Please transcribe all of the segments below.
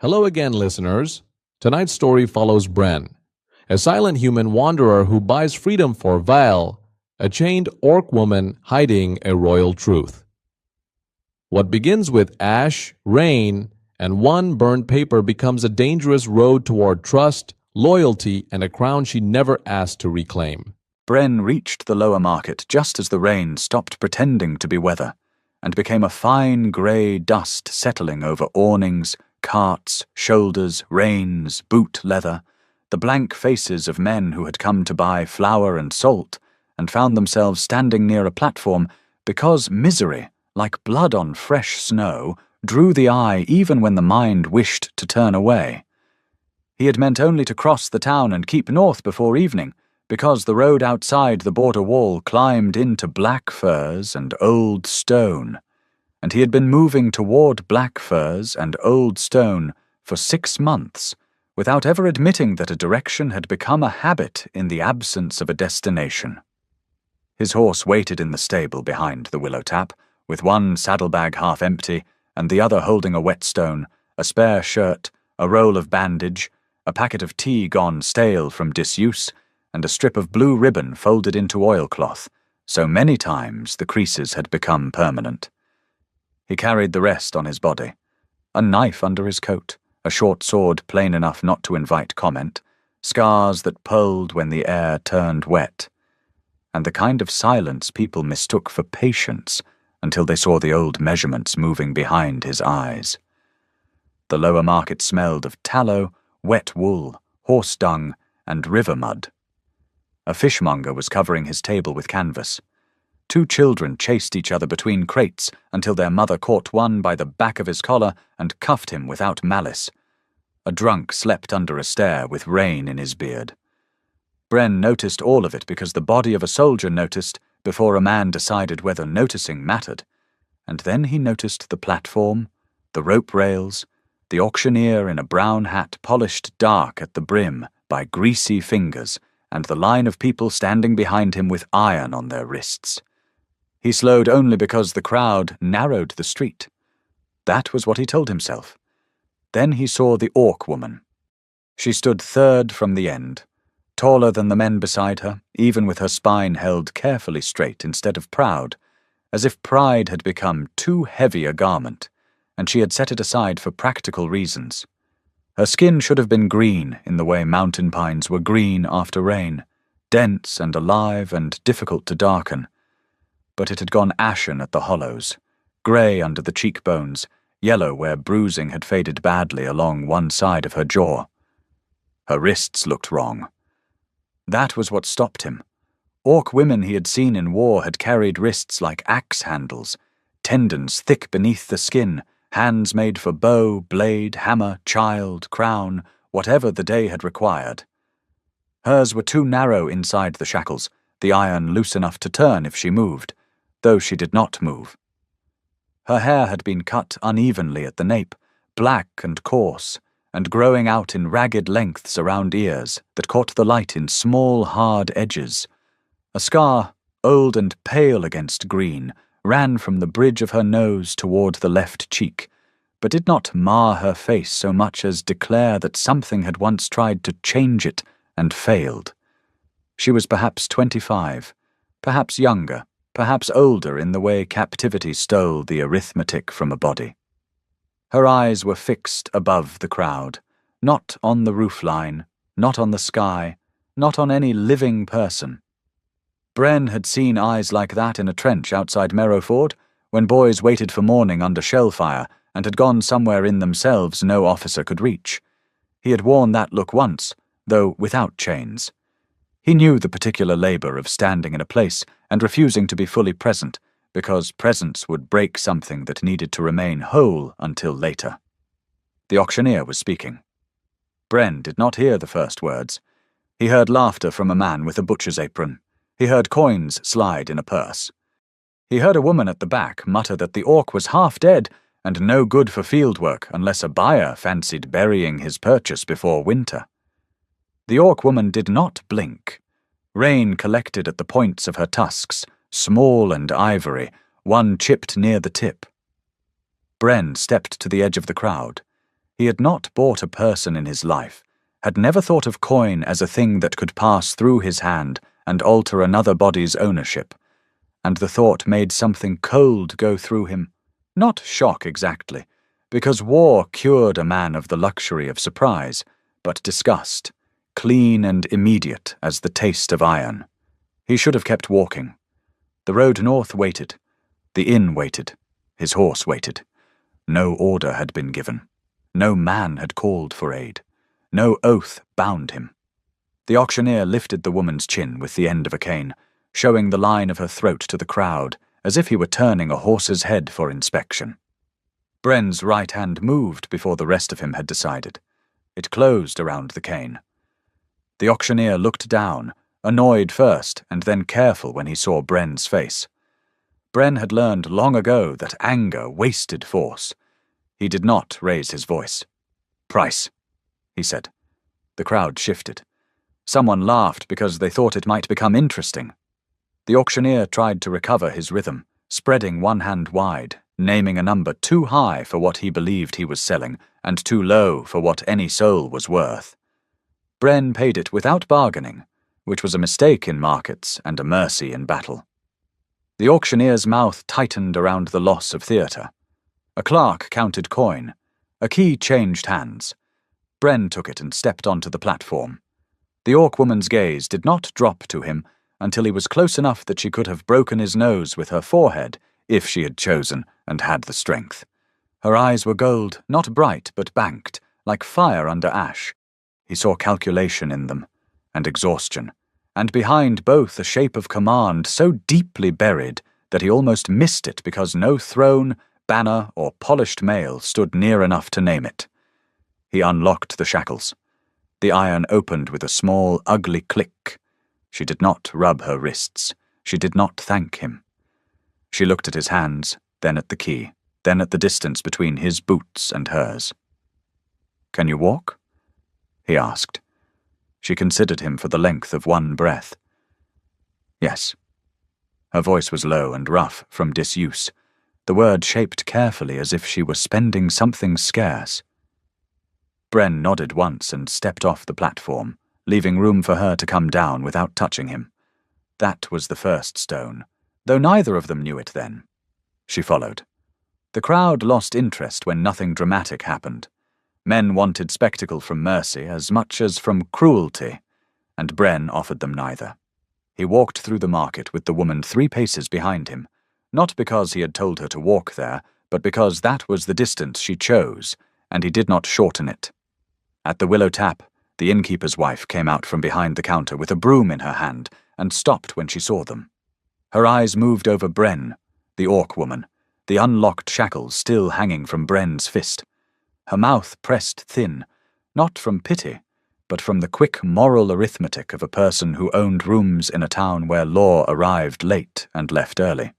Hello again, listeners. Tonight's story follows Bren, a silent human wanderer who buys freedom for Val, a chained orc woman hiding a royal truth. What begins with ash, rain, and one burned paper becomes a dangerous road toward trust, loyalty, and a crown she never asked to reclaim. Bren reached the lower market just as the rain stopped pretending to be weather and became a fine grey dust settling over awnings, carts, shoulders, reins, boot leather, the blank faces of men who had come to buy flour and salt and found themselves standing near a platform because misery, like blood on fresh snow, drew the eye even when the mind wished to turn away. He had meant only to cross the town and keep north before evening, because the road outside the border wall climbed into black firs and old stone, and he had been moving toward black firs and old stone for 6 months, without ever admitting that a direction had become a habit in the absence of a destination. His horse waited in the stable behind the willow tap, with one saddlebag half empty and the other holding a whetstone, a spare shirt, a roll of bandage, a packet of tea gone stale from disuse, and a strip of blue ribbon folded into oilcloth, so many times the creases had become permanent. He carried the rest on his body, a knife under his coat, a short sword plain enough not to invite comment, scars that pulled when the air turned wet, and the kind of silence people mistook for patience until they saw the old measurements moving behind his eyes. The lower market smelled of tallow, wet wool, horse dung, and river mud. A fishmonger was covering his table with canvas. 2 children chased each other between crates until their mother caught one by the back of his collar and cuffed him without malice. A drunk slept under a stair with rain in his beard. Bren noticed all of it because the body of a soldier noticed before a man decided whether noticing mattered, and then he noticed the platform, the rope rails, the auctioneer in a brown hat polished dark at the brim by greasy fingers, and the line of people standing behind him with iron on their wrists. He slowed only because the crowd narrowed the street. That was what he told himself. Then he saw the orc woman. She stood third from the end, taller than the men beside her, even with her spine held carefully straight instead of proud, as if pride had become too heavy a garment, and she had set it aside for practical reasons. Her skin should have been green in the way mountain pines were green after rain, dense and alive and difficult to darken. But it had gone ashen at the hollows, grey under the cheekbones, yellow where bruising had faded badly along one side of her jaw. Her wrists looked wrong. That was what stopped him. Orc women he had seen in war had carried wrists like axe handles, tendons thick beneath the skin, hands made for bow, blade, hammer, child, crown, whatever the day had required. Hers were too narrow inside the shackles, the iron loose enough to turn if she moved, though she did not move. Her hair had been cut unevenly at the nape, black and coarse, and growing out in ragged lengths around ears that caught the light in small, hard edges. A scar, old and pale against green, ran from the bridge of her nose toward the left cheek, but did not mar her face so much as declare that something had once tried to change it and failed. She was perhaps 25, perhaps younger, perhaps older in the way captivity stole the arithmetic from a body. Her eyes were fixed above the crowd, not on the roofline, not on the sky, not on any living person. Bren had seen eyes like that in a trench outside Merrowford, when boys waited for morning under shell fire and had gone somewhere in themselves no officer could reach. He had worn that look once, though without chains. He knew the particular labour of standing in a place and refusing to be fully present, because presence would break something that needed to remain whole until later. The auctioneer was speaking. Bren did not hear the first words. He heard laughter from a man with a butcher's apron. He heard coins slide in a purse. He heard a woman at the back mutter that the orc was half dead and no good for field work unless a buyer fancied burying his purchase before winter. The orc woman did not blink. Rain collected at the points of her tusks, small and ivory, one chipped near the tip. Bren stepped to the edge of the crowd. He had not bought a person in his life, had never thought of coin as a thing that could pass through his hand and alter another body's ownership, and the thought made something cold go through him. Not shock exactly, because war cured a man of the luxury of surprise, but disgust, clean and immediate as the taste of iron. He should have kept walking. The road north waited. The inn waited. His horse waited. No order had been given. No man had called for aid. No oath bound him. The auctioneer lifted the woman's chin with the end of a cane, showing the line of her throat to the crowd, as if he were turning a horse's head for inspection. Bren's right hand moved before the rest of him had decided. It closed around the cane. The auctioneer looked down, annoyed first and then careful when he saw Bren's face. Bren had learned long ago that anger wasted force. He did not raise his voice. "Price," he said. The crowd shifted. Someone laughed because they thought it might become interesting. The auctioneer tried to recover his rhythm, spreading one hand wide, naming a number too high for what he believed he was selling and too low for what any soul was worth. Bren paid it without bargaining, which was a mistake in markets and a mercy in battle. The auctioneer's mouth tightened around the loss of theatre. A clerk counted coin. A key changed hands. Bren took it and stepped onto the platform. The orc woman's gaze did not drop to him until he was close enough that she could have broken his nose with her forehead if she had chosen and had the strength. Her eyes were gold, not bright but banked, like fire under ash. He saw calculation in them, and exhaustion, and behind both a shape of command so deeply buried that he almost missed it because no throne, banner, or polished mail stood near enough to name it. He unlocked the shackles. The iron opened with a small, ugly click. She did not rub her wrists. She did not thank him. She looked at his hands, then at the key, then at the distance between his boots and hers. "Can you walk?" he asked. She considered him for the length of one breath. "Yes." Her voice was low and rough from disuse, the word shaped carefully as if she were spending something scarce. Bren nodded once and stepped off the platform, leaving room for her to come down without touching him. That was the first stone, though neither of them knew it then. She followed. The crowd lost interest when nothing dramatic happened. Men wanted spectacle from mercy as much as from cruelty, and Bren offered them neither. He walked through the market with the woman 3 paces behind him, not because he had told her to walk there, but because that was the distance she chose, and he did not shorten it. At the Willow Tap, the innkeeper's wife came out from behind the counter with a broom in her hand and stopped when she saw them. Her eyes moved over Bren, the orc woman, the unlocked shackles still hanging from Bren's fist. Her mouth pressed thin, not from pity, but from the quick moral arithmetic of a person who owned rooms in a town where law arrived late and left early.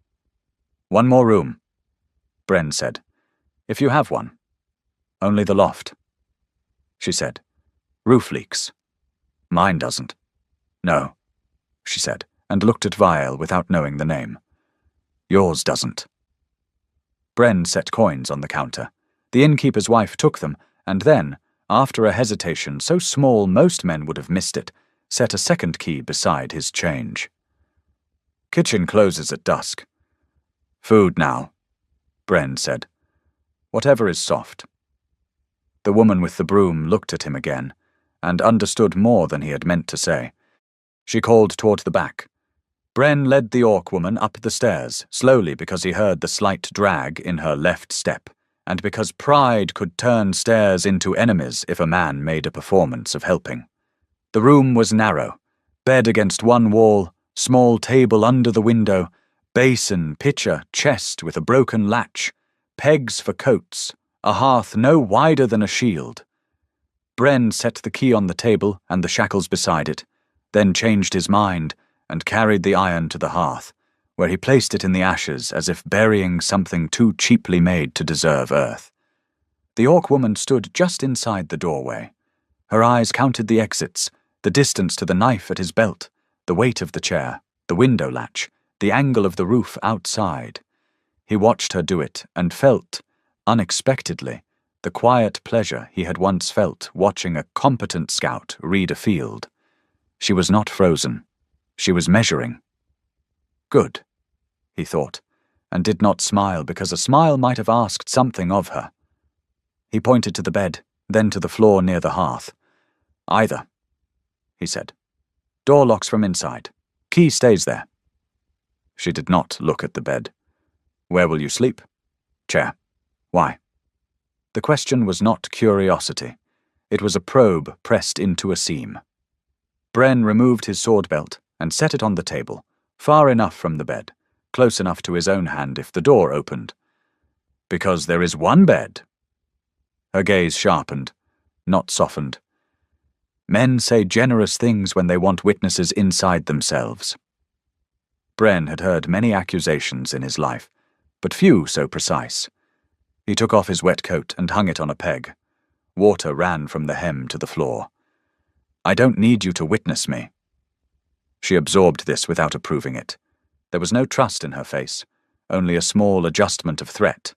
"One more room," Bren said. "If you have one. Only the loft," she said. "Roof leaks." "Mine doesn't." "No," she said, and looked at Vial without knowing the name. "Yours doesn't." Bren set coins on the counter. The innkeeper's wife took them, and then, after a hesitation so small most men would have missed it, set a second key beside his change. "Kitchen closes at dusk." "Food now," Bren said. "Whatever is soft." The woman with the broom looked at him again, and understood more than he had meant to say. She called toward the back. Bren led the orc woman up the stairs, slowly because he heard the slight drag in her left step, and because pride could turn stairs into enemies if a man made a performance of helping. The room was narrow, bed against one wall, small table under the window, basin, pitcher, chest with a broken latch, pegs for coats, a hearth no wider than a shield. Bren set the key on the table and the shackles beside it, then changed his mind and carried the iron to the hearth, where he placed it in the ashes as if burying something too cheaply made to deserve earth. The orc woman stood just inside the doorway. Her eyes counted the exits, the distance to the knife at his belt, the weight of the chair, the window latch, the angle of the roof outside. He watched her do it and felt, unexpectedly, the quiet pleasure he had once felt watching a competent scout read a field. She was not frozen. She was measuring. Good, he thought, and did not smile because a smile might have asked something of her. He pointed to the bed, then to the floor near the hearth. Either, he said. Door locks from inside. Key stays there. She did not look at the bed. Where will you sleep? Chair. Why? The question was not curiosity. It was a probe pressed into a seam. Bren removed his sword belt and set it on the table, far enough from the bed, close enough to his own hand if the door opened. Because there is one bed. Her gaze sharpened, not softened. Men say generous things when they want witnesses inside themselves. Bren had heard many accusations in his life, but few so precise. He took off his wet coat and hung it on a peg. Water ran from the hem to the floor. I don't need you to witness me. She absorbed this without approving it. There was no trust in her face, only a small adjustment of threat.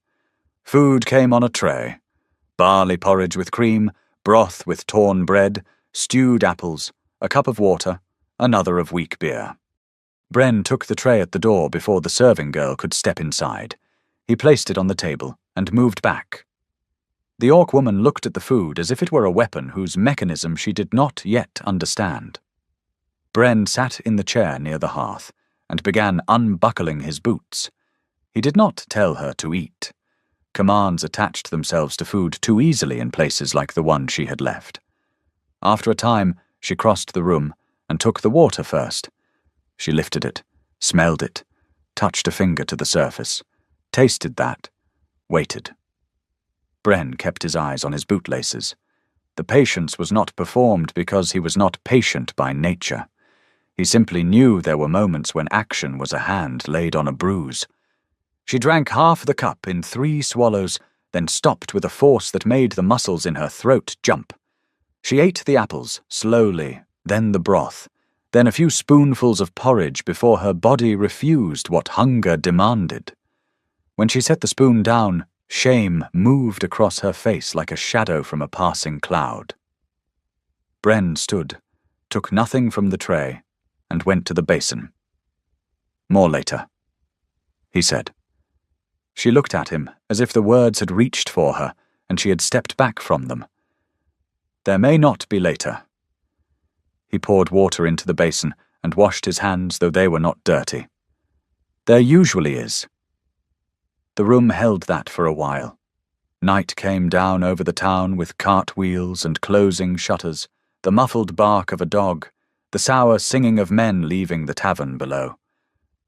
Food came on a tray. Barley porridge with cream, broth with torn bread, stewed apples, a cup of water, another of weak beer. Bren took the tray at the door before the serving girl could step inside. He placed it on the table and moved back. The orc woman looked at the food as if it were a weapon whose mechanism she did not yet understand. Bren sat in the chair near the hearth and began unbuckling his boots. He did not tell her to eat. Commands attached themselves to food too easily in places like the one she had left. After a time, she crossed the room and took the water first. She lifted it, smelled it, touched a finger to the surface, tasted that, waited. Bren kept his eyes on his bootlaces. The patience was not performed because he was not patient by nature. He simply knew there were moments when action was a hand laid on a bruise. She drank half the cup in 3 swallows, then stopped with a force that made the muscles in her throat jump. She ate the apples, slowly, then the broth, then a few spoonfuls of porridge before her body refused what hunger demanded. When she set the spoon down, shame moved across her face like a shadow from a passing cloud. Bren stood, took nothing from the tray, and went to the basin. More later, he said. She looked at him as if the words had reached for her and she had stepped back from them. There may not be later. He poured water into the basin and washed his hands though they were not dirty. There usually is. The room held that for a while. Night came down over the town with cartwheels and closing shutters, the muffled bark of a dog, the sour singing of men leaving the tavern below.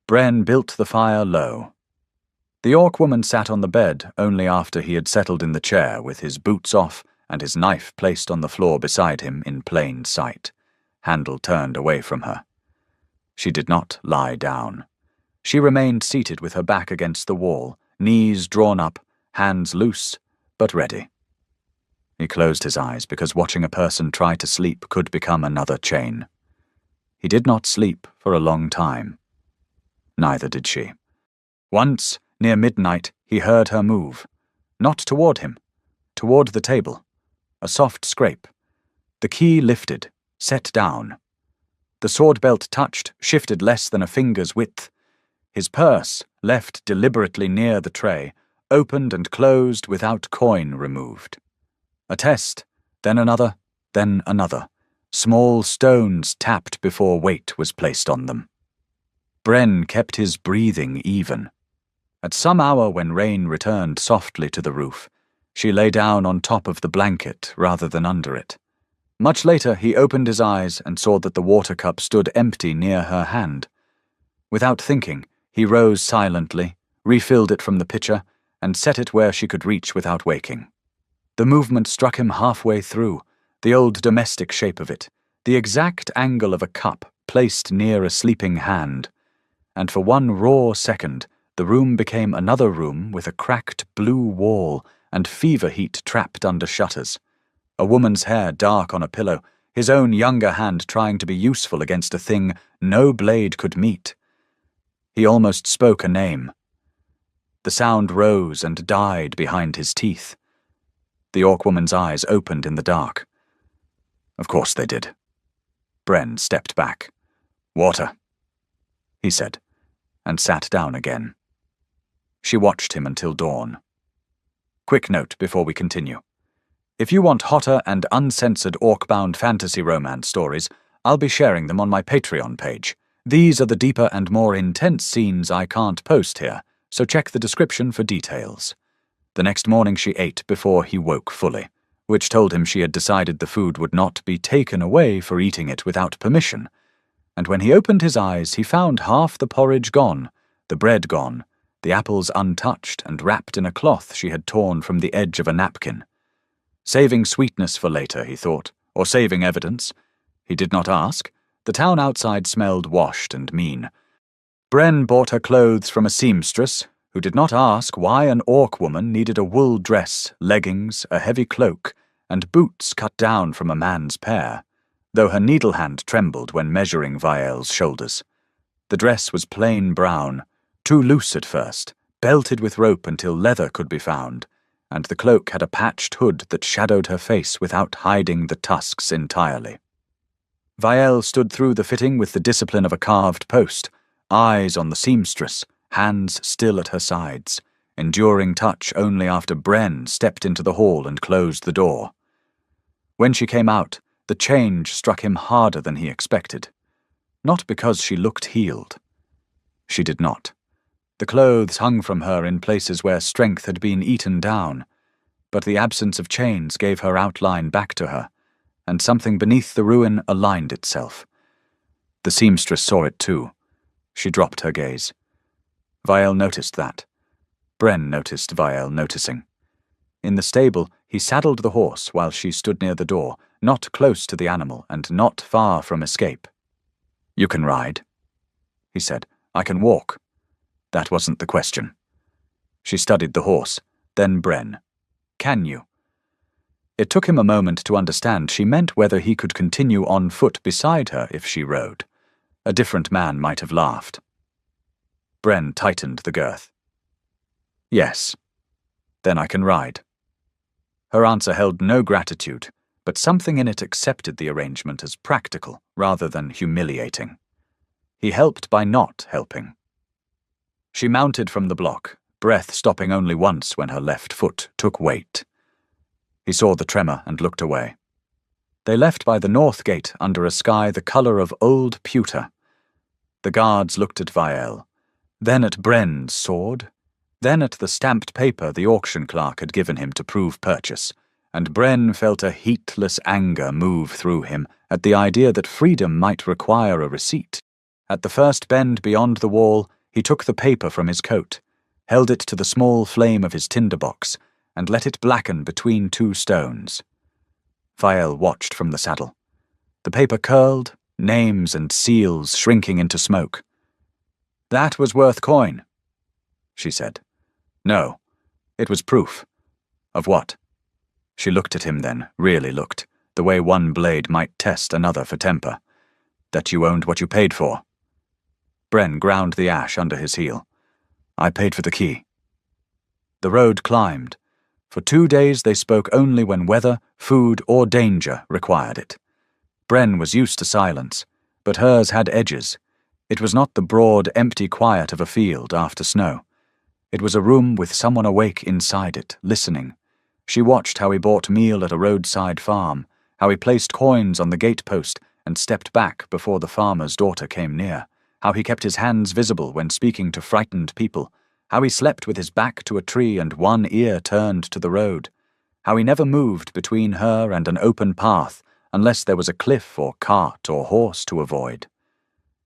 Bren built the fire low. The orc woman sat on the bed only after he had settled in the chair with his boots off and his knife placed on the floor beside him in plain sight, handle turned away from her. She did not lie down. She remained seated with her back against the wall, knees drawn up, hands loose, but ready. He closed his eyes because watching a person try to sleep could become another chain. He did not sleep for a long time. Neither did she. Once, near midnight, he heard her move. Not toward him, toward the table. A soft scrape. The key lifted, set down. The sword belt touched, shifted less than a finger's width. His purse, left deliberately near the tray, opened and closed without coin removed. A test, then another, then another. Small stones tapped before weight was placed on them. Bren kept his breathing even. At some hour when rain returned softly to the roof, she lay down on top of the blanket rather than under it. Much later he opened his eyes and saw that the water cup stood empty near her hand. Without thinking, he rose silently, refilled it from the pitcher, and set it where she could reach without waking. The movement struck him halfway through, the old domestic shape of it, the exact angle of a cup placed near a sleeping hand, and for one raw second the room became another room with a cracked blue wall and fever heat trapped under shutters. A woman's hair dark on a pillow, his own younger hand trying to be useful against a thing no blade could meet. He almost spoke a name. The sound rose and died behind his teeth. The Orc woman's eyes opened in the dark. Of course they did. Bren stepped back. "Water," he said, and sat down again. She watched him until dawn. Quick note before we continue. If you want hotter and uncensored orc-bound fantasy romance stories, I'll be sharing them on my Patreon page. These are the deeper and more intense scenes I can't post here, so check the description for details. The next morning she ate before he woke fully, which told him she had decided the food would not be taken away for eating it without permission. And when he opened his eyes, he found half the porridge gone, the bread gone, the apples untouched and wrapped in a cloth she had torn from the edge of a napkin. Saving sweetness for later, he thought, or saving evidence. He did not ask. The town outside smelled washed and mean. Bren bought her clothes from a seamstress, who did not ask why an orc woman needed a wool dress, leggings, a heavy cloak, and boots cut down from a man's pair, though her needle hand trembled when measuring Viel's shoulders. The dress was plain brown, too loose at first, belted with rope until leather could be found, and the cloak had a patched hood that shadowed her face without hiding the tusks entirely. Viel stood through the fitting with the discipline of a carved post, eyes on the seamstress, hands still at her sides, enduring touch only after Bren stepped into the hall and closed the door. When she came out, the change struck him harder than he expected. Not because she looked healed. She did not. The clothes hung from her in places where strength had been eaten down, but the absence of chains gave her outline back to her, and something beneath the ruin aligned itself. The seamstress saw it too. She dropped her gaze. Viel noticed that. Bren noticed Viel noticing. In the stable, he saddled the horse while she stood near the door, not close to the animal and not far from escape. "You can ride," he said. "I can walk." That wasn't the question. She studied the horse, then Bren. "Can you?" It took him a moment to understand she meant whether he could continue on foot beside her if she rode. A different man might have laughed. Bren tightened the girth. "Yes. Then I can ride." Her answer held no gratitude, but something in it accepted the arrangement as practical rather than humiliating. He helped by not helping. She mounted from the block, breath stopping only once when her left foot took weight. He saw the tremor and looked away. They left by the north gate under a sky the color of old pewter. The guards looked at Viel, then at Bren's sword, then at the stamped paper the auction clerk had given him to prove purchase, and Bren felt a heatless anger move through him at the idea that freedom might require a receipt. At the first bend beyond the wall, he took the paper from his coat, held it to the small flame of his tinderbox, and let it blacken between two stones. Viel watched from the saddle. The paper curled, names and seals shrinking into smoke. "That was worth coin," she said. "No, it was proof." "Of what?" She looked at him then, really looked, the way one blade might test another for temper. "That you owned what you paid for." Bren ground the ash under his heel. "I paid for the key." The road climbed. For 2 days they spoke only when weather, food, or danger required it. Bren was used to silence, but hers had edges. It was not the broad, empty quiet of a field after snow. It was a room with someone awake inside it, listening. She watched how he bought meal at a roadside farm, how he placed coins on the gatepost and stepped back before the farmer's daughter came near, how he kept his hands visible when speaking to frightened people, how he slept with his back to a tree and one ear turned to the road, how he never moved between her and an open path unless there was a cliff or cart or horse to avoid.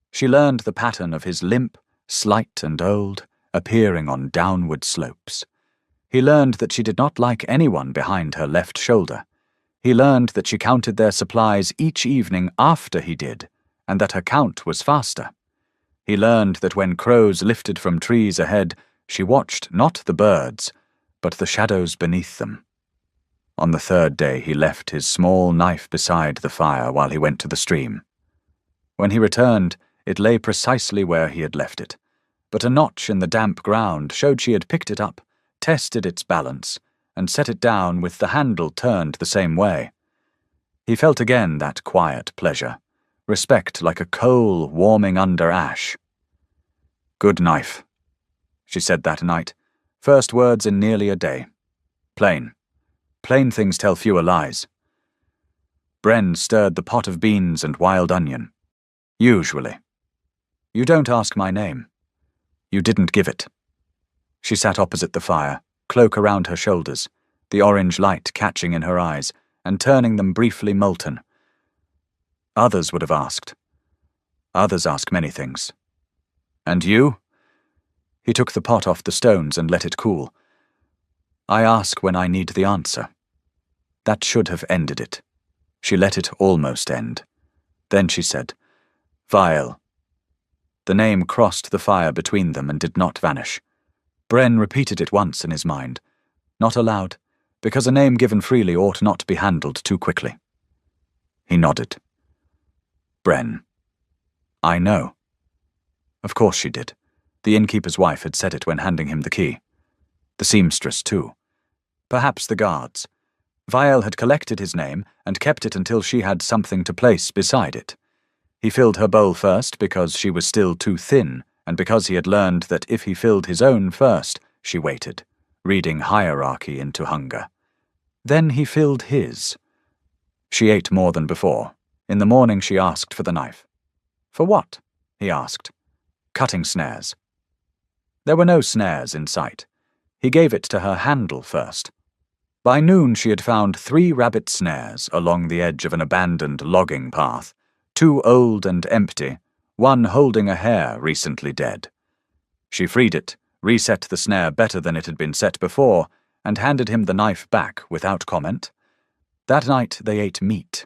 She learned the pattern of his limp, slight and old, appearing on downward slopes. He learned that she did not like anyone behind her left shoulder. He learned that she counted their supplies each evening after he did, and that her count was faster. He learned that when crows lifted from trees ahead, she watched not the birds, but the shadows beneath them. On the 3rd day he left his small knife beside the fire while he went to the stream. When he returned, it lay precisely where he had left it, but a notch in the damp ground showed she had picked it up, tested its balance, and set it down with the handle turned the same way. He felt again that quiet pleasure, respect like a coal warming under ash. "Good knife," she said that night, first words in nearly a day. "Plain. Plain things tell fewer lies." Bren stirred the pot of beans and wild onion. "Usually. You don't ask my name. You didn't give it." She sat opposite the fire, cloak around her shoulders, the orange light catching in her eyes and turning them briefly molten. "Others would have asked. Others ask many things. And you?" He took the pot off the stones and let it cool. "I ask when I need the answer." That should have ended it. She let it almost end. Then she said, "Vial." The name crossed the fire between them and did not vanish. Bren repeated it once in his mind, not aloud, because a name given freely ought not be handled too quickly. He nodded. "Bren. I know." Of course she did. The innkeeper's wife had said it when handing him the key. The seamstress, too. Perhaps the guards. Vial had collected his name and kept it until she had something to place beside it. He filled her bowl first because she was still too thin, and because he had learned that if he filled his own first, she waited, reading hierarchy into hunger. Then he filled his. She ate more than before. In the morning she asked for the knife. "For what?" he asked. "Cutting snares." There were no snares in sight. He gave it to her handle first. By noon she had found 3 rabbit snares along the edge of an abandoned logging path, 2 old and empty, one holding a hare recently dead. She freed it, reset the snare better than it had been set before, and handed him the knife back without comment. That night they ate meat.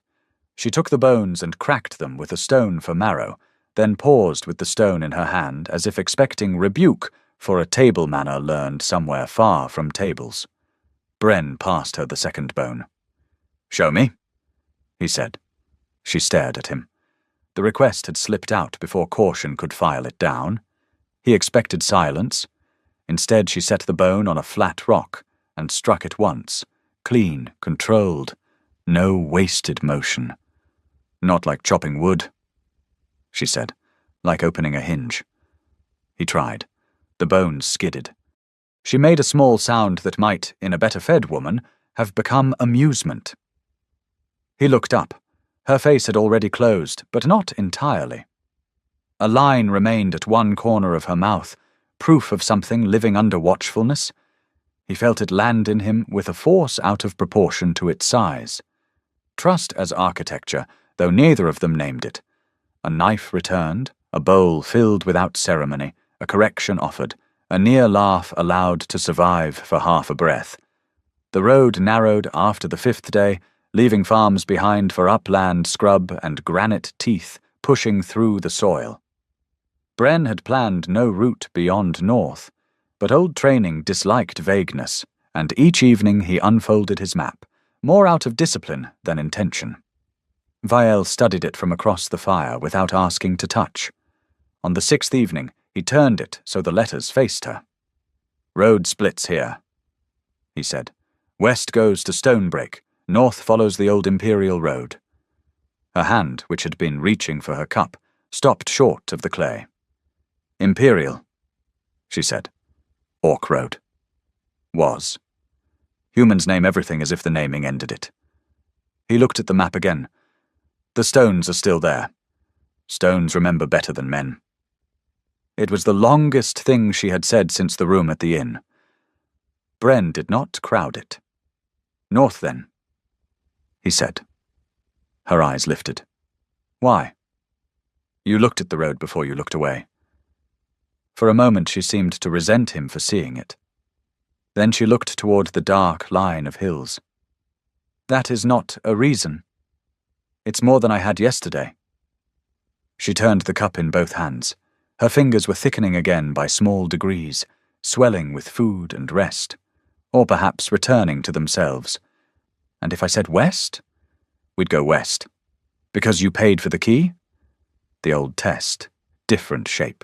She took the bones and cracked them with a stone for marrow, then paused with the stone in her hand as if expecting rebuke for a table manner learned somewhere far from tables. Bren passed her the second bone. "Show me," he said. She stared at him. The request had slipped out before caution could file it down. He expected silence. Instead she set the bone on a flat rock and struck it once, clean, controlled, no wasted motion. "Not like chopping wood," she said, "like opening a hinge." He tried. The bone skidded. She made a small sound that might, in a better-fed woman, have become amusement. He looked up. Her face had already closed, but not entirely. A line remained at one corner of her mouth, proof of something living under watchfulness. He felt it land in him with a force out of proportion to its size. Trust as architecture, though neither of them named it. A knife returned, a bowl filled without ceremony, a correction offered, a near laugh allowed to survive for half a breath. The road narrowed after the 5th day, leaving farms behind for upland scrub and granite teeth pushing through the soil. Bren had planned no route beyond north, but old training disliked vagueness, and each evening he unfolded his map, more out of discipline than intention. Vial studied it from across the fire without asking to touch. On the 6th evening, he turned it so the letters faced her. "Road splits here," he said. "West goes to Stonebreak, north follows the old Imperial Road." Her hand, which had been reaching for her cup, stopped short of the clay. "Imperial," she said. "Orc Road." Was. Humans name everything as if the naming ended it. He looked at the map again. The stones are still there. Stones remember better than men. It was the longest thing she had said since the room at the inn. Bren did not crowd it. "North, then," he said. Her eyes lifted. "Why?" "You looked at the road before you looked away." For a moment she seemed to resent him for seeing it. Then she looked toward the dark line of hills. "That is not a reason. It's more than I had yesterday." She turned the cup in both hands. Her fingers were thickening again by small degrees, swelling with food and rest, or perhaps returning to themselves. "And if I said west?" "We'd go west. Because you paid for the key?" The old test, different shape.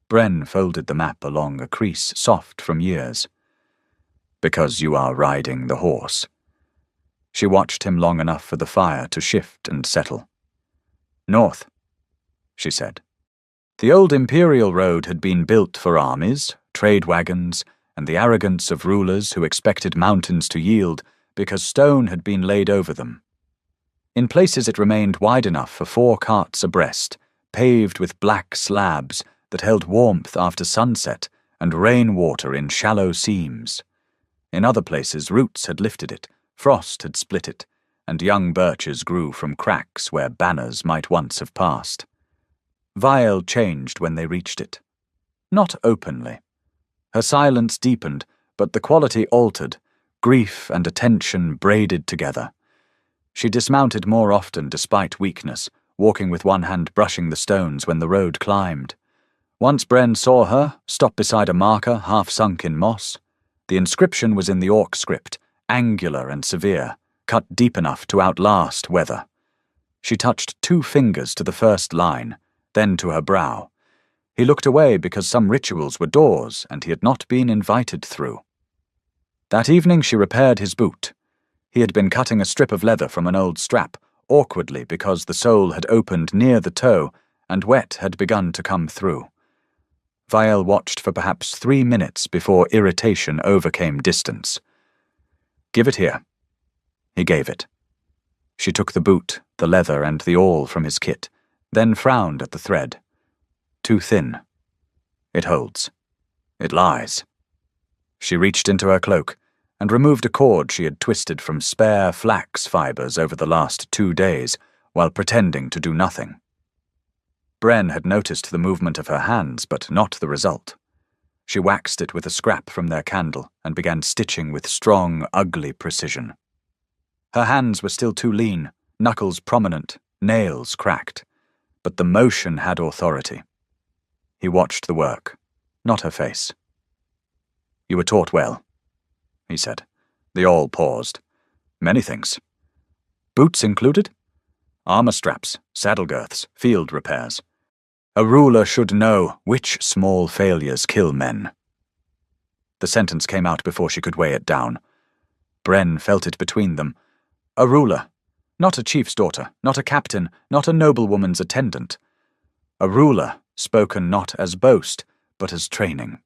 Bren folded the map along a crease soft from years. Because you are riding the horse. She watched him long enough for the fire to shift and settle. North, she said. The old imperial road had been built for armies, trade wagons, and the arrogance of rulers who expected mountains to yield because stone had been laid over them. In places it remained wide enough for 4 carts abreast, paved with black slabs that held warmth after sunset and rainwater in shallow seams. In other places roots had lifted it, frost had split it, and young birches grew from cracks where banners might once have passed. Vial changed when they reached it. Not openly. Her silence deepened, but the quality altered, grief and attention braided together. She dismounted more often despite weakness, walking with one hand brushing the stones when the road climbed. Once Bren saw her, stop beside a marker half sunk in moss. The inscription was in the Orc script, angular and severe, cut deep enough to outlast weather. She touched 2 fingers to the first line, then to her brow. He looked away because some rituals were doors and he had not been invited through. That evening she repaired his boot. He had been cutting a strip of leather from an old strap, awkwardly because the sole had opened near the toe and wet had begun to come through. Vial watched for perhaps 3 minutes before irritation overcame distance. "Give it here." He gave it. She took the boot, the leather, and the awl from his kit, then frowned at the thread. Too thin. It holds. It lies. She reached into her cloak and removed a cord she had twisted from spare flax fibers over the last 2 days while pretending to do nothing. Bren had noticed the movement of her hands, but not the result. She waxed it with a scrap from their candle and began stitching with strong, ugly precision. Her hands were still too lean, knuckles prominent, nails cracked, but the motion had authority. He watched the work, not her face. "You were taught well," he said. They all paused. "Many things." "Boots included?" "Armor straps, saddle girths, field repairs. A ruler should know which small failures kill men." The sentence came out before she could weigh it down. Bren felt it between them. A ruler, not a chief's daughter, not a captain, not a noblewoman's attendant. A ruler, spoken not as boast, but as training.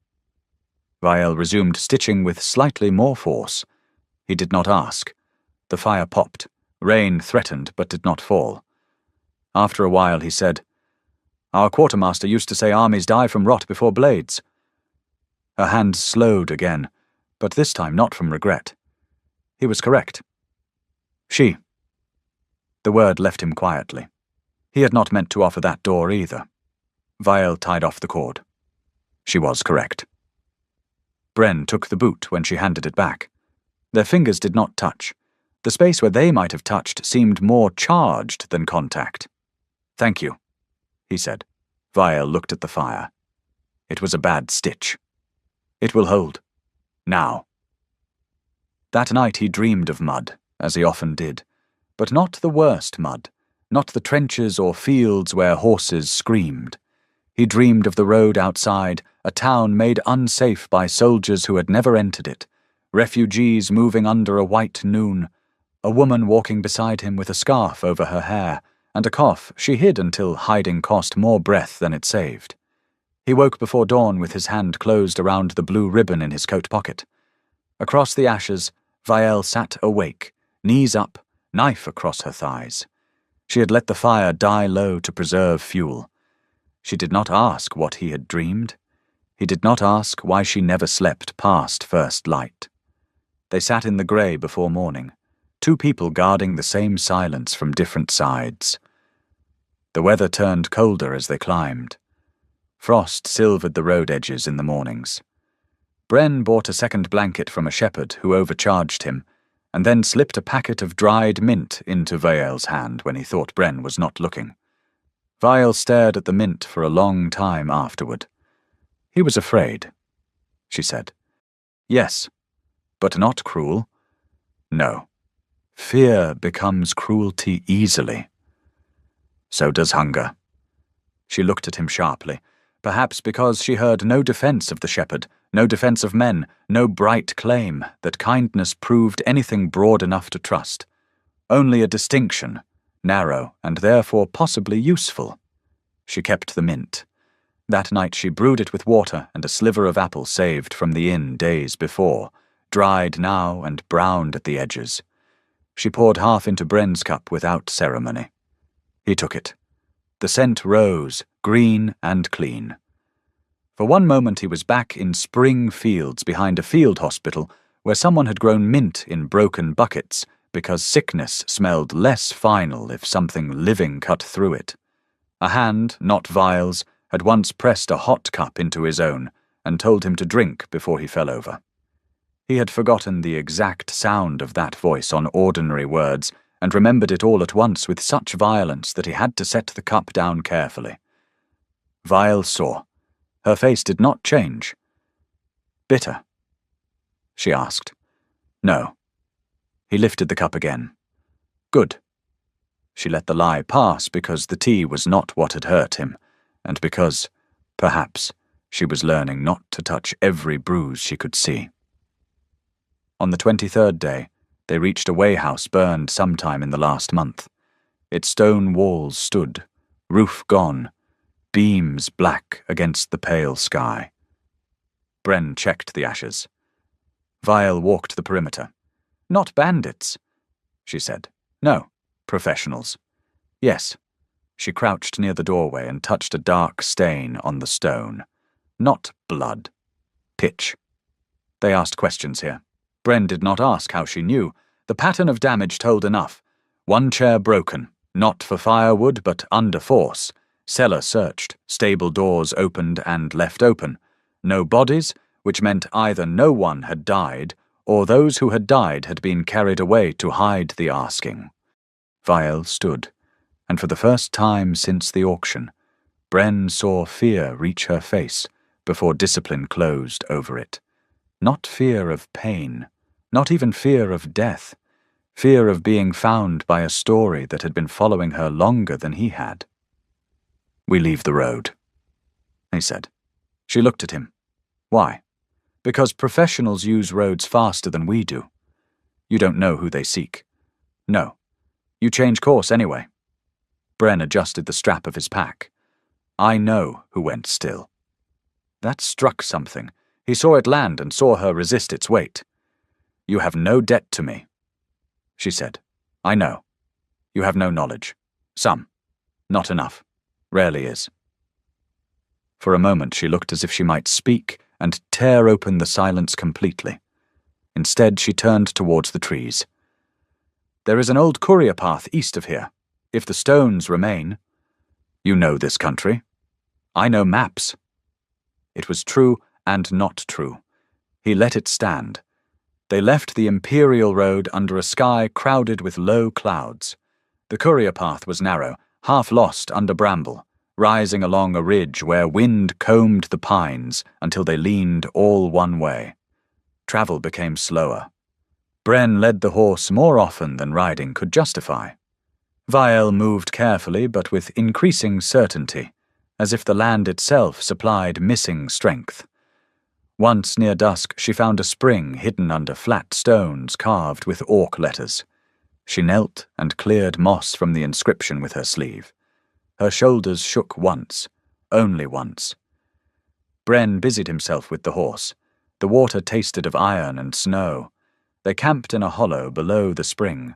Vial resumed stitching with slightly more force. He did not ask. The fire popped. Rain threatened, but did not fall. After a while he said, "Our quartermaster used to say armies die from rot before blades." Her hand slowed again, but this time not from regret. He was correct. She. The word left him quietly. He had not meant to offer that door either. Vial tied off the cord. She was correct. Bren took the boot when she handed it back. Their fingers did not touch. The space where they might have touched seemed more charged than contact. "Thank you," he said. Vial looked at the fire. It was a bad stitch. "It will hold. Now." That night he dreamed of mud, as he often did, but not the worst mud, not the trenches or fields where horses screamed. He dreamed of the road outside, a town made unsafe by soldiers who had never entered it, refugees moving under a white noon, a woman walking beside him with a scarf over her hair, and a cough she hid until hiding cost more breath than it saved. He woke before dawn with his hand closed around the blue ribbon in his coat pocket. Across the ashes, Vial sat awake, knees up, knife across her thighs. She had let the fire die low to preserve fuel. She did not ask what he had dreamed. He did not ask why she never slept past first light. They sat in the grey before morning, 2 people guarding the same silence from different sides. The weather turned colder as they climbed. Frost silvered the road edges in the mornings. Bren bought a second blanket from a shepherd who overcharged him, and then slipped a packet of dried mint into Vial's hand when he thought Bren was not looking. Vial stared at the mint for a long time afterward. He was afraid, she said. Yes, but not cruel. No. Fear becomes cruelty easily. So does hunger. She looked at him sharply. Perhaps because she heard no defence of the shepherd, no defence of men, no bright claim that kindness proved anything broad enough to trust. Only a distinction, narrow and therefore possibly useful. She kept the mint. That night she brewed it with water and a sliver of apple saved from the inn days before, dried now and browned at the edges. She poured half into Bren's cup without ceremony. He took it. The scent rose, green and clean. For one moment he was back in spring fields behind a field hospital where someone had grown mint in broken buckets because sickness smelled less final if something living cut through it. A hand, not vials, had once pressed a hot cup into his own and told him to drink before he fell over. He had forgotten the exact sound of that voice on ordinary words and remembered it all at once with such violence that he had to set the cup down carefully. Vial saw. Her face did not change. "Bitter?" she asked. "No." He lifted the cup again. "Good." She let the lie pass because the tea was not what had hurt him, and because, perhaps, she was learning not to touch every bruise she could see. On the 23rd day, they reached a way house burned sometime in the last month. Its stone walls stood, roof gone, beams black against the pale sky. Bren checked the ashes. Vial walked the perimeter. "Not bandits," she said. "No, professionals." "Yes." She crouched near the doorway and touched a dark stain on the stone. "Not blood. Pitch." They asked questions here. Bren did not ask how she knew. The pattern of damage told enough. One chair broken, not for firewood but under force. Cellar searched, stable doors opened and left open. No bodies, which meant either no one had died, or those who had died had been carried away to hide the asking. Vial stood, and for the first time since the auction, Bren saw fear reach her face before discipline closed over it. Not fear of pain, not even fear of death, fear of being found by a story that had been following her longer than he had. "We leave the road," he said. She looked at him. "Why?" "Because professionals use roads faster than we do. You don't know who they seek." "No. You change course anyway." Bren adjusted the strap of his pack. "I know who went still." That struck something. He saw it land and saw her resist its weight. "You have no debt to me," she said. "I know. You have no knowledge. Some. Not enough. Rarely is." For a moment she looked as if she might speak and tear open the silence completely. Instead she turned towards the trees. "There is an old courier path east of here, if the stones remain. You know this country. I know maps." It was true and not true. He let it stand. They left the imperial road under a sky crowded with low clouds. The courier path was narrow, half lost under bramble, rising along a ridge where wind combed the pines until they leaned all one way. Travel became slower. Bren led the horse more often than riding could justify. Vial moved carefully but with increasing certainty, as if the land itself supplied missing strength. Once near dusk she found a spring hidden under flat stones carved with Orc letters. She knelt and cleared moss from the inscription with her sleeve. Her shoulders shook once, only once. Bren busied himself with the horse. The water tasted of iron and snow. They camped in a hollow below the spring.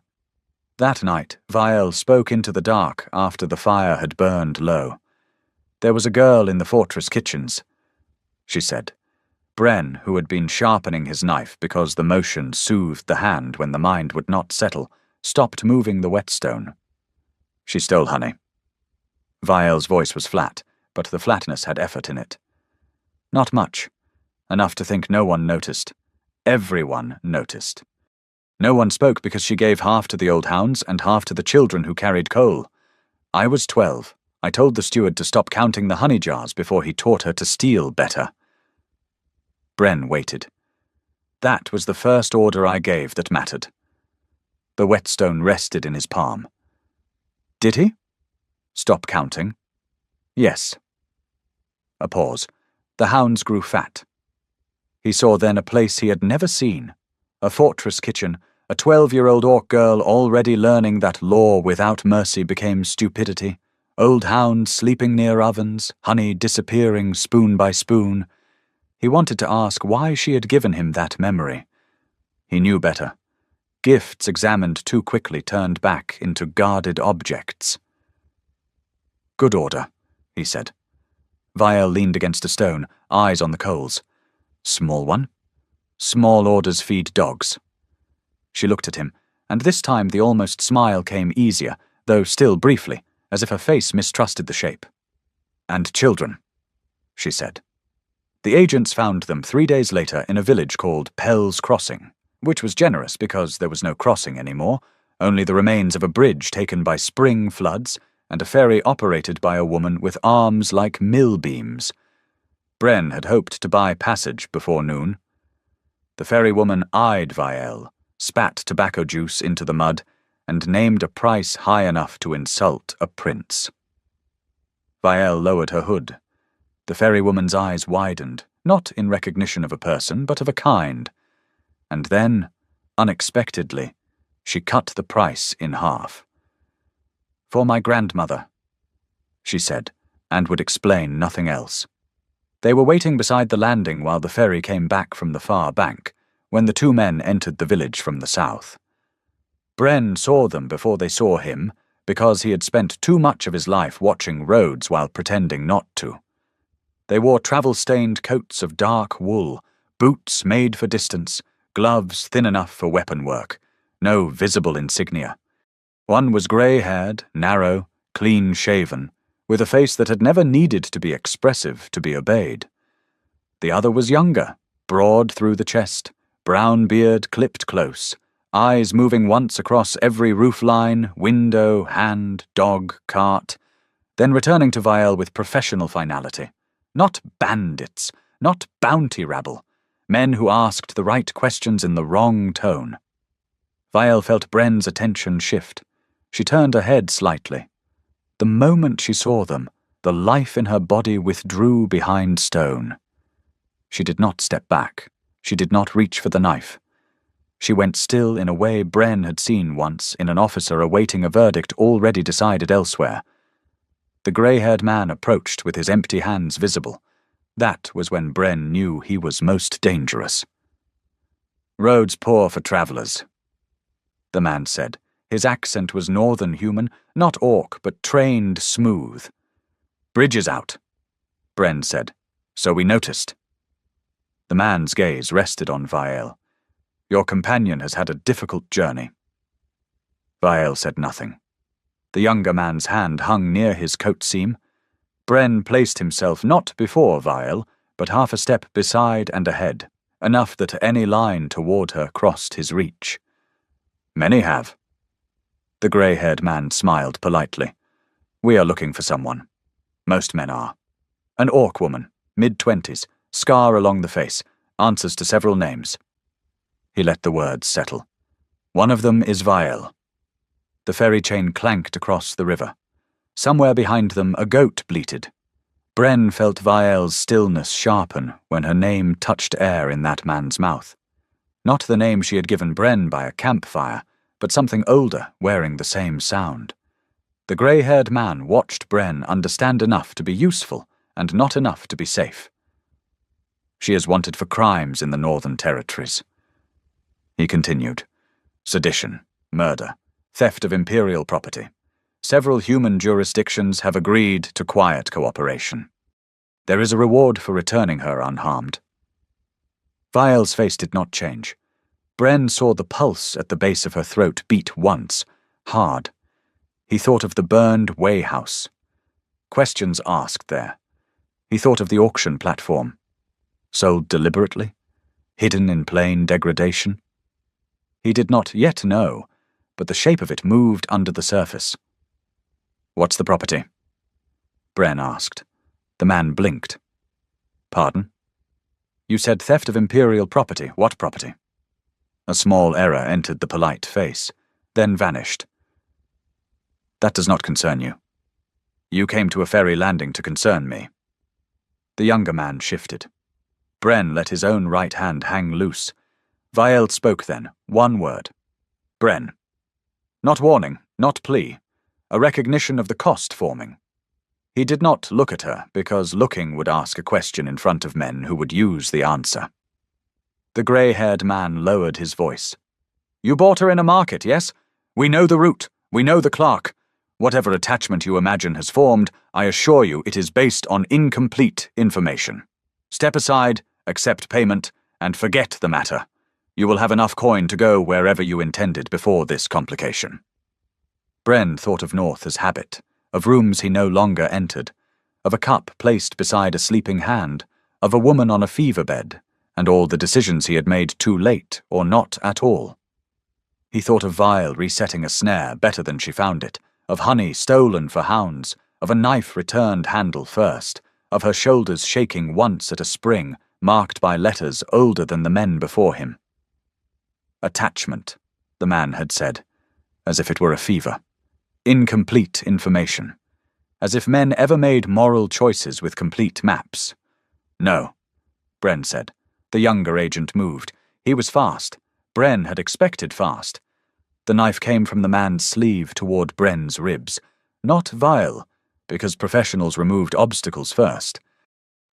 That night, Vial spoke into the dark after the fire had burned low. "There was a girl in the fortress kitchens," she said. Bren, who had been sharpening his knife because the motion soothed the hand when the mind would not settle, stopped moving the whetstone. "She stole honey." Vial's voice was flat, but the flatness had effort in it. "Not much. Enough to think no one noticed. Everyone noticed. No one spoke because she gave half to the old hounds and half to the children who carried coal. I was 12. I told the steward to stop counting the honey jars before he taught her to steal better." Bren waited. "That was the first order I gave that mattered." The whetstone rested in his palm. "Did he? Stop counting?" "Yes." A pause. The hounds grew fat. He saw then a place he had never seen. A fortress kitchen, a 12-year-old orc girl already learning that law without mercy became stupidity, old hounds sleeping near ovens, honey disappearing spoon by spoon. He wanted to ask why she had given him that memory. He knew better. Gifts examined too quickly turned back into guarded objects. "Good order," he said. Vial leaned against a stone, eyes on the coals. "Small one? Small orders feed dogs." She looked at him, and this time the almost smile came easier, though still briefly, as if her face mistrusted the shape. "And children," she said. The agents found them 3 days later in a village called Pell's Crossing, which was generous because there was no crossing anymore, only the remains of a bridge taken by spring floods and a ferry operated by a woman with arms like mill beams. Bren had hoped to buy passage before noon. The ferrywoman eyed Vial, spat tobacco juice into the mud, and named a price high enough to insult a prince. Vial lowered her hood. The ferrywoman's eyes widened, not in recognition of a person, but of a kind. And then, unexpectedly, she cut the price in half. "For my grandmother," she said, and would explain nothing else. They were waiting beside the landing while the ferry came back from the far bank, when the 2 men entered the village from the south. Bren saw them before they saw him, because he had spent too much of his life watching roads while pretending not to. They wore travel-stained coats of dark wool, boots made for distance, gloves thin enough for weapon work, no visible insignia. One was grey-haired, narrow, clean-shaven, with a face that had never needed to be expressive to be obeyed. The other was younger, broad through the chest, brown beard clipped close, eyes moving once across every roofline, window, hand, dog, cart, then returning to Vial with professional finality. Not bandits, not bounty rabble, men who asked the right questions in the wrong tone. Vial felt Bren's attention shift. She turned her head slightly. The moment she saw them, the life in her body withdrew behind stone. She did not step back. She did not reach for the knife. She went still in a way Bren had seen once in an officer awaiting a verdict already decided elsewhere. The grey-haired man approached with his empty hands visible. That was when Bren knew he was most dangerous. "Roads poor for travellers," the man said. His accent was northern human, not orc, but trained smooth. "Bridges out," Bren said. "So we noticed." The man's gaze rested on Vial. "Your companion has had a difficult journey." Vial said nothing. The younger man's hand hung near his coat seam. Bren placed himself not before Vial, but half a step beside and ahead, enough that any line toward her crossed his reach. "Many have." The grey-haired man smiled politely. "We are looking for someone. Most men are. An orc woman, mid-20s, scar along the face, answers to several names." He let the words settle. "One of them is Vial." The ferry chain clanked across the river. Somewhere behind them a goat bleated. Bren felt Vial's stillness sharpen when her name touched air in that man's mouth. Not the name she had given Bren by a campfire, but something older, wearing the same sound. The grey-haired man watched Bren understand enough to be useful and not enough to be safe. "She is wanted for crimes in the Northern Territories." He continued. "Sedition, murder, theft of imperial property. Several human jurisdictions have agreed to quiet cooperation. There is a reward for returning her unharmed." Vial's face did not change. Bren saw the pulse at the base of her throat beat once, hard. He thought of the burned way house. Questions asked there. He thought of the auction platform. Sold deliberately? Hidden in plain degradation? He did not yet know, but the shape of it moved under the surface. "What's the property?" Bren asked. The man blinked. "Pardon?" "You said theft of imperial property. What property?" A small error entered the polite face, then vanished. "That does not concern you. You came to a ferry landing to concern me." The younger man shifted. Bren let his own right hand hang loose. Vial spoke then, one word. Bren. Not warning, not plea. A recognition of the cost forming. He did not look at her, because looking would ask a question in front of men who would use the answer. The grey-haired man lowered his voice. You bought her in a market, yes? We know the route. We know the clerk. Whatever attachment you imagine has formed, I assure you it is based on incomplete information. Step aside, accept payment, and forget the matter. You will have enough coin to go wherever you intended before this complication. Bren thought of North as habit, of rooms he no longer entered, of a cup placed beside a sleeping hand, of a woman on a fever bed, and all the decisions he had made too late or not at all. He thought of Vial resetting a snare better than she found it, of honey stolen for hounds, of a knife returned handle first, of her shoulders shaking once at a spring marked by letters older than the men before him. Attachment, the man had said, as if it were a fever. Incomplete information, as if men ever made moral choices with complete maps. No, Bren said. The younger agent moved. He was fast. Bren had expected fast. The knife came from the man's sleeve toward Bren's ribs. Not Vial, because professionals removed obstacles first.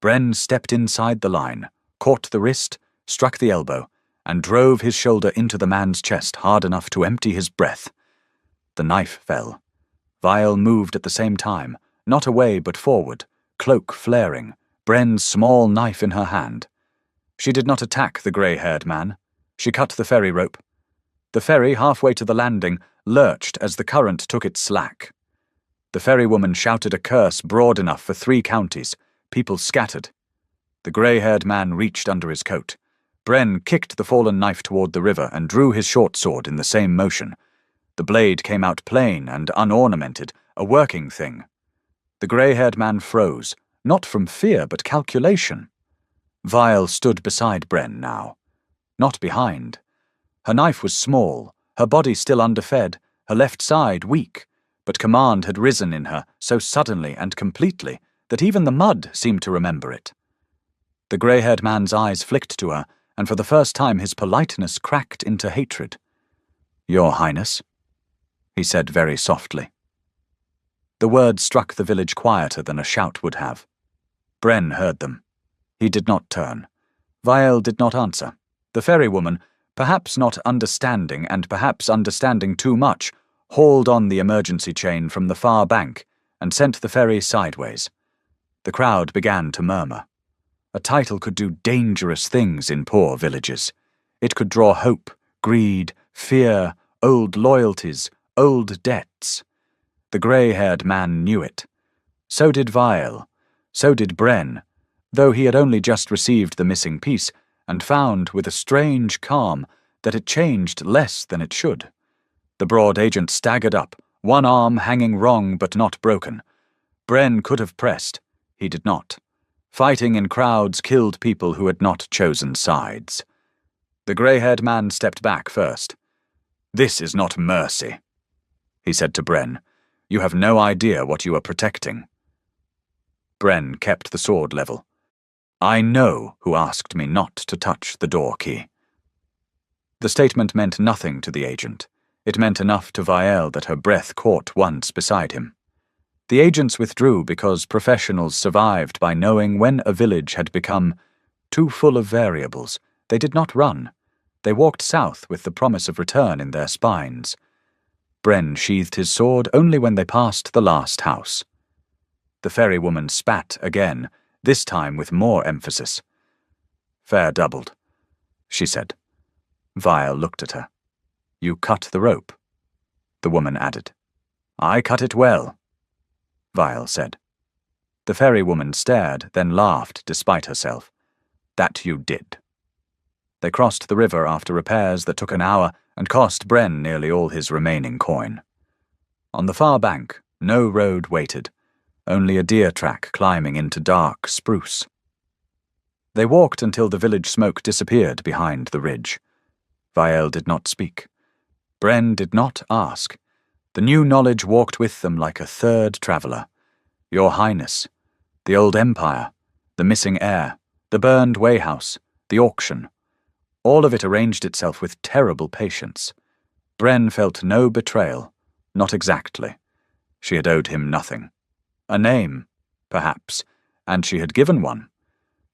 Bren stepped inside the line, caught the wrist, struck the elbow, and drove his shoulder into the man's chest hard enough to empty his breath. The knife fell. Vial moved at the same time, not away but forward, cloak flaring, Bren's small knife in her hand. She did not attack the grey-haired man. She cut the ferry rope. The ferry, halfway to the landing, lurched as the current took its slack. The ferrywoman shouted a curse broad enough for 3 counties. People scattered. The grey-haired man reached under his coat. Bren kicked the fallen knife toward the river and drew his short sword in the same motion. The blade came out plain and unornamented, a working thing. The grey-haired man froze, not from fear but calculation. Vial stood beside Bren now. Not behind. Her knife was small, her body still underfed, her left side weak, but command had risen in her so suddenly and completely that even the mud seemed to remember it. The grey-haired man's eyes flicked to her, and for the first time his politeness cracked into hatred. Your Highness, he said very softly. The words struck the village quieter than a shout would have. Bren heard them. He did not turn. Vial did not answer. The ferrywoman, perhaps not understanding and perhaps understanding too much, hauled on the emergency chain from the far bank and sent the ferry sideways. The crowd began to murmur. A title could do dangerous things in poor villages. It could draw hope, greed, fear, old loyalties, old debts. The grey-haired man knew it. So did Vial. So did Bren, though he had only just received the missing piece and found, with a strange calm, that it changed less than it should. The broad agent staggered up, one arm hanging wrong but not broken. Bren could have pressed. He did not. Fighting in crowds killed people who had not chosen sides. The grey-haired man stepped back first. This is not mercy, he said to Bren. You have no idea what you are protecting. Bren kept the sword level. I know who asked me not to touch the door key. The statement meant nothing to the agent. It meant enough to Vial that her breath caught once beside him. The agents withdrew because professionals survived by knowing when a village had become too full of variables. They did not run. They walked south with the promise of return in their spines. Bren sheathed his sword only when they passed the last house. The ferrywoman spat again, this time with more emphasis. Fare doubled, she said. Vial looked at her. You cut the rope, the woman added. I cut it well, Vial said. The ferrywoman stared, then laughed despite herself. That you did. They crossed the river after repairs that took an hour and cost Bren nearly all his remaining coin. On the far bank, no road waited, only a deer track climbing into dark spruce. They walked until the village smoke disappeared behind the ridge. Vial did not speak. Bren did not ask. The new knowledge walked with them like a third traveller. Your Highness, the old empire, the missing heir, the burned wayhouse, the auction. All of it arranged itself with terrible patience. Bren felt no betrayal, not exactly. She had owed him nothing. A name, perhaps, and she had given one.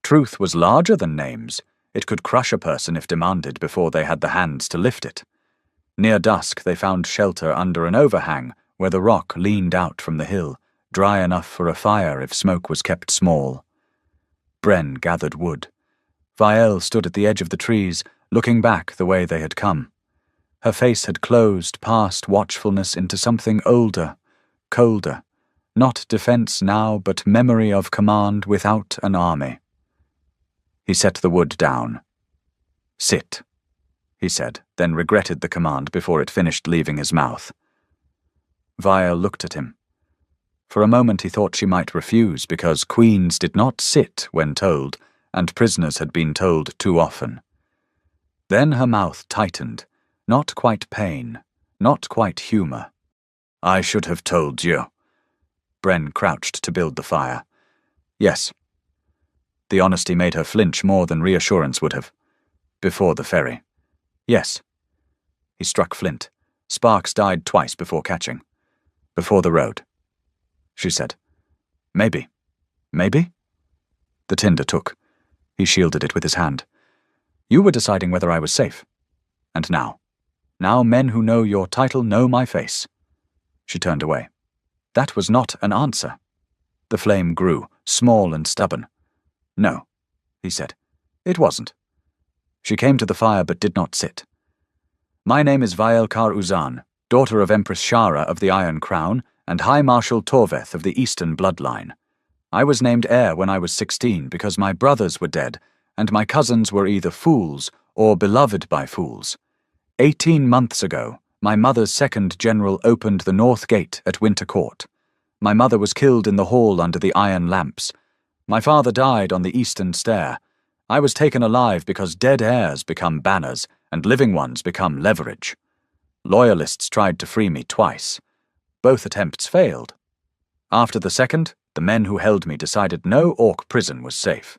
Truth was larger than names. It could crush a person if demanded before they had the hands to lift it. Near dusk they found shelter under an overhang where the rock leaned out from the hill, dry enough for a fire if smoke was kept small. Bren gathered wood. Vielle stood at the edge of the trees, looking back the way they had come. Her face had closed past watchfulness into something older, colder. Not defense now, but memory of command without an army. He set the wood down. "Sit," he said, then regretted the command before it finished leaving his mouth. Vielle looked at him. For a moment he thought she might refuse because queens did not sit when told, and prisoners had been told too often. Then her mouth tightened, not quite pain, not quite humor. "I should have told you." Bren crouched to build the fire. "Yes." The honesty made her flinch more than reassurance would have. "Before the ferry." "Yes." He struck flint. Sparks died twice before catching. "Before the road," she said. "Maybe. Maybe?" The tinder took. He shielded it with his hand. "You were deciding whether I was safe. And now? Now men who know your title know my face." She turned away. That was not an answer. The flame grew, small and stubborn. "No," he said. "It wasn't." She came to the fire but did not sit. "My name is Vielle Kar-Uzan, daughter of Empress Shara of the Iron Crown and High Marshal Torveth of the Eastern Bloodline. I was named heir when I was 16 because my brothers were dead, and my cousins were either fools or beloved by fools. 18 months ago, my mother's second general opened the North Gate at Winter Court. My mother was killed in the hall under the iron lamps. My father died on the eastern stair. I was taken alive because dead heirs become banners and living ones become leverage. Loyalists tried to free me twice. Both attempts failed. After the second, the men who held me decided no orc prison was safe.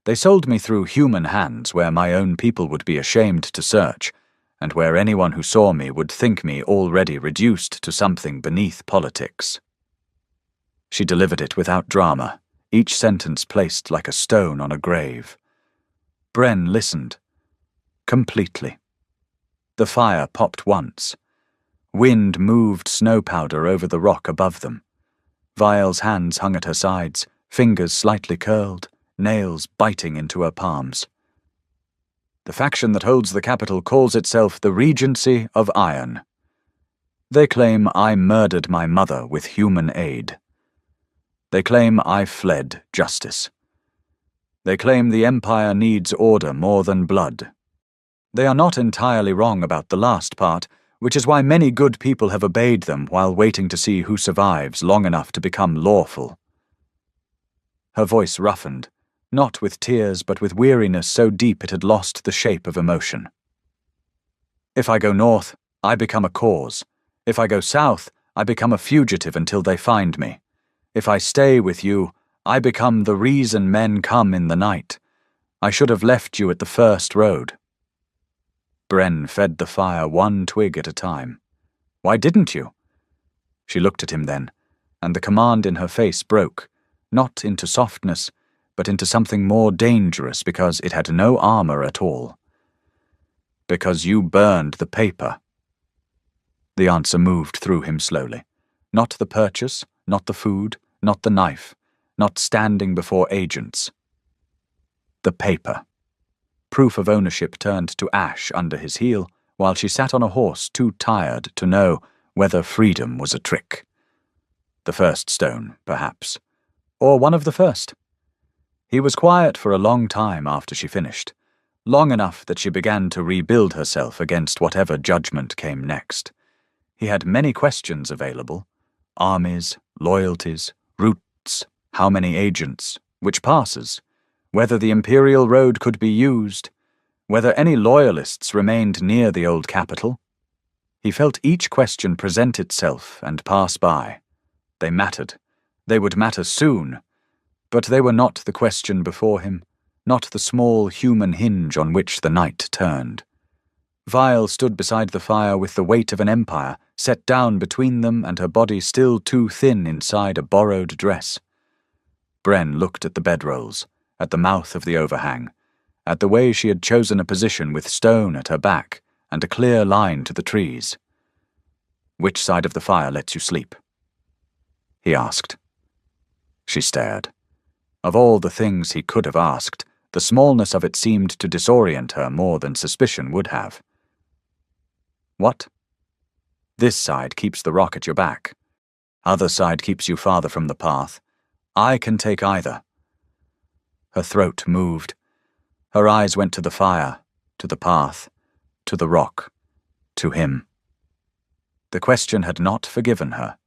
They sold me through human hands where my own people would be ashamed to search, and where anyone who saw me would think me already reduced to something beneath politics." She delivered it without drama, each sentence placed like a stone on a grave. Bren listened. Completely. The fire popped once. Wind moved snow powder over the rock above them. Vielle's hands hung at her sides, fingers slightly curled, nails biting into her palms. "The faction that holds the capital calls itself the Regency of Iron. They claim I murdered my mother with human aid. They claim I fled justice. They claim the Empire needs order more than blood. They are not entirely wrong about the last part, which is why many good people have obeyed them while waiting to see who survives long enough to become lawful." Her voice roughened, not with tears but with weariness so deep it had lost the shape of emotion. "If I go north, I become a cause. If I go south, I become a fugitive until they find me. If I stay with you, I become the reason men come in the night. I should have left you at the first road." Bren fed the fire one twig at a time. "Why didn't you?" She looked at him then, and the command in her face broke, not into softness, but into something more dangerous because it had no armor at all. "Because you burned the paper." The answer moved through him slowly. Not the purchase, not the food, not the knife, not standing before agents. The paper. Proof of ownership turned to ash under his heel, while she sat on a horse too tired to know whether freedom was a trick. The first stone, perhaps. Or one of the first. He was quiet for a long time after she finished, long enough that she began to rebuild herself against whatever judgment came next. He had many questions available. Armies, loyalties, routes, how many agents, which passes, whether the Imperial Road could be used, whether any loyalists remained near the old capital. He felt each question present itself and pass by. They mattered. They would matter soon. But they were not the question before him, not the small human hinge on which the night turned. Vial stood beside the fire with the weight of an empire set down between them and her body still too thin inside a borrowed dress. Bren looked at the bedrolls, at the mouth of the overhang, at the way she had chosen a position with stone at her back and a clear line to the trees. "Which side of the fire lets you sleep?" he asked. She stared. Of all the things he could have asked, the smallness of it seemed to disorient her more than suspicion would have. "What?" "This side keeps the rock at your back. Other side keeps you farther from the path. I can take either." Her throat moved. Her eyes went to the fire, to the path, to the rock, to him. The question had not forgiven her.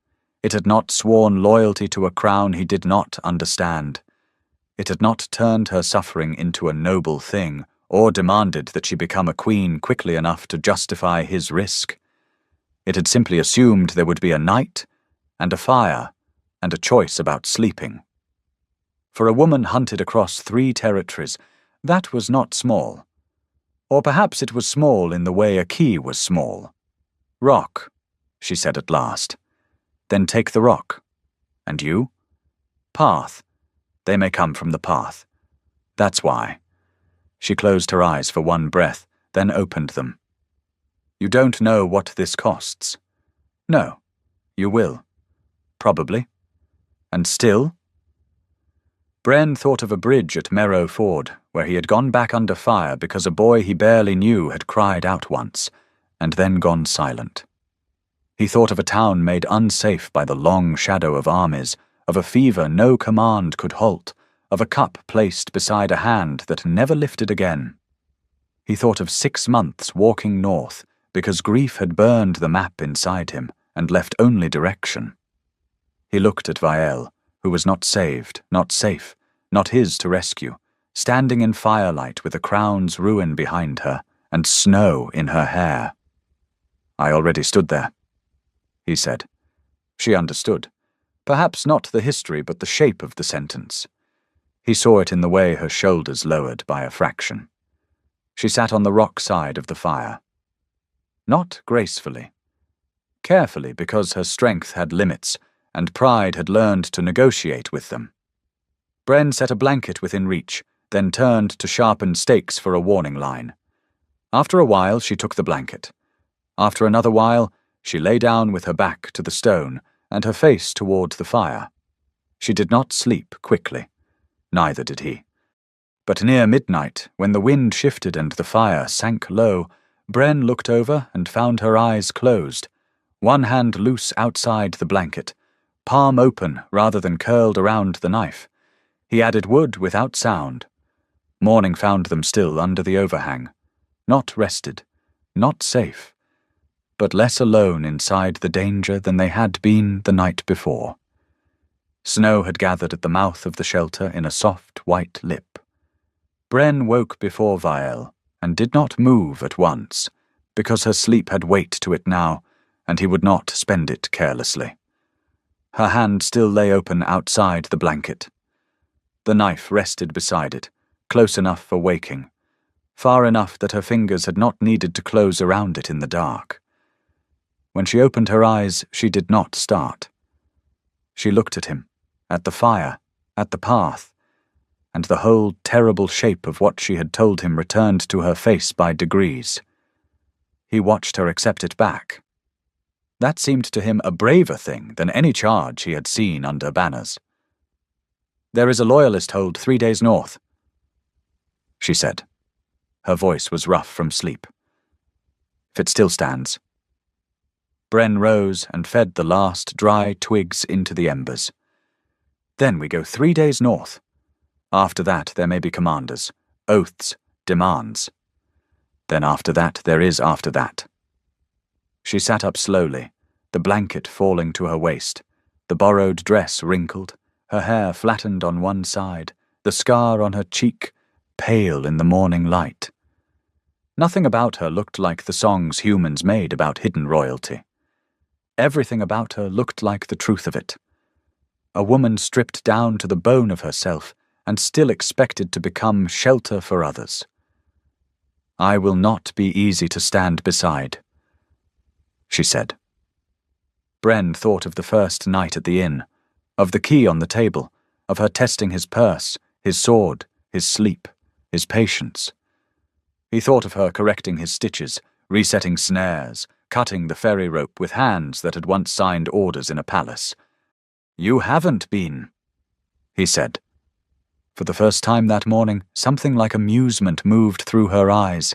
It had not sworn loyalty to a crown he did not understand. It had not turned her suffering into a noble thing, or demanded that she become a queen quickly enough to justify his risk. It had simply assumed there would be a night, and a fire, and a choice about sleeping. For a woman hunted across 3 territories, that was not small. Or perhaps it was small in the way a key was small. "Rock," she said at last. "Then take the rock. And you?" "Path. They may come from the path. That's why." She closed her eyes for one breath, then opened them. "You don't know what this costs." "No. You will. Probably. And still?" Bren thought of a bridge at Merrow Ford, where he had gone back under fire because a boy he barely knew had cried out once, and then gone silent. He thought of a town made unsafe by the long shadow of armies, of a fever no command could halt, of a cup placed beside a hand that never lifted again. He thought of 6 months walking north, because grief had burned the map inside him and left only direction. He looked at Vial, who was not saved, not safe, not his to rescue, standing in firelight with a crown's ruin behind her and snow in her hair. "I already stood there," he said. She understood. Perhaps not the history, but the shape of the sentence. He saw it in the way her shoulders lowered by a fraction. She sat on the rock side of the fire. Not gracefully. Carefully, because her strength had limits, and pride had learned to negotiate with them. Bren set a blanket within reach, then turned to sharpen stakes for a warning line. After a while, she took the blanket. After another while, she lay down with her back to the stone and her face toward the fire. She did not sleep quickly. Neither did he. But near midnight, when the wind shifted and the fire sank low, Bren looked over and found her eyes closed, one hand loose outside the blanket, palm open rather than curled around the knife. He added wood without sound. Morning found them still under the overhang, not rested, not safe, but less alone inside the danger than they had been the night before. Snow had gathered at the mouth of the shelter in a soft white lip. Bren woke before Vial and did not move at once, because her sleep had weight to it now, and he would not spend it carelessly. Her hand still lay open outside the blanket. The knife rested beside it, close enough for waking, far enough that her fingers had not needed to close around it in the dark. When she opened her eyes, she did not start. She looked at him, at the fire, at the path, and the whole terrible shape of what she had told him returned to her face by degrees. He watched her accept it back. That seemed to him a braver thing than any charge he had seen under banners. "There is a loyalist hold 3 days north," she said. Her voice was rough from sleep. "If it still stands." Bren rose and fed the last dry twigs into the embers. "Then we go 3 days north. After that there may be commanders, oaths, demands. Then after that there is after that." She sat up slowly, the blanket falling to her waist, the borrowed dress wrinkled, her hair flattened on one side, the scar on her cheek pale in the morning light. Nothing about her looked like the songs humans made about hidden royalty. Everything about her looked like the truth of it. a woman stripped down to the bone of herself and still expected to become shelter for others. "I will not be easy to stand beside," she said. Bren thought of the first night at the inn, of the key on the table, of her testing his purse, his sword, his sleep, his patience. He thought of her correcting his stitches, resetting snares, cutting the ferry rope with hands that had once signed orders in a palace. "You haven't been," he said. For the first time that morning, something like amusement moved through her eyes.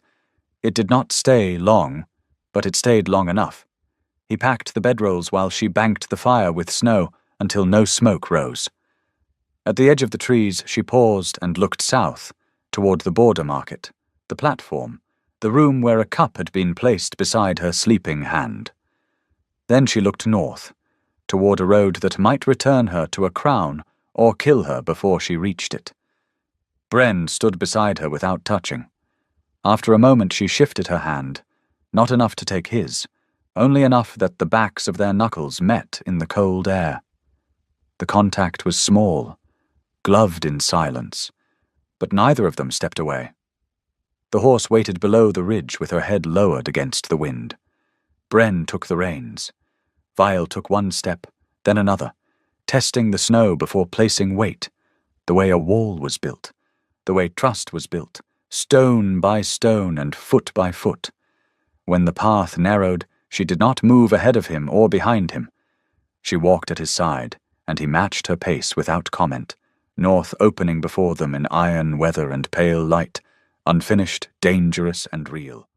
It did not stay long, but it stayed long enough. He packed the bedrolls while she banked the fire with snow until no smoke rose. At the edge of the trees, she paused and looked south, toward the border market, the platform, the room where a cup had been placed beside her sleeping hand. Then she looked north, toward a road that might return her to a crown or kill her before she reached it. Bren stood beside her without touching. After a moment she shifted her hand, not enough to take his, only enough that the backs of their knuckles met in the cold air. The contact was small, gloved in silence, but neither of them stepped away. The horse waited below the ridge with her head lowered against the wind. Bren took the reins. Vile took one step, then another, testing the snow before placing weight, the way a wall was built, the way trust was built, stone by stone and foot by foot. When the path narrowed, she did not move ahead of him or behind him. She walked at his side, and he matched her pace without comment, north opening before them in iron weather and pale light, unfinished, dangerous, and real.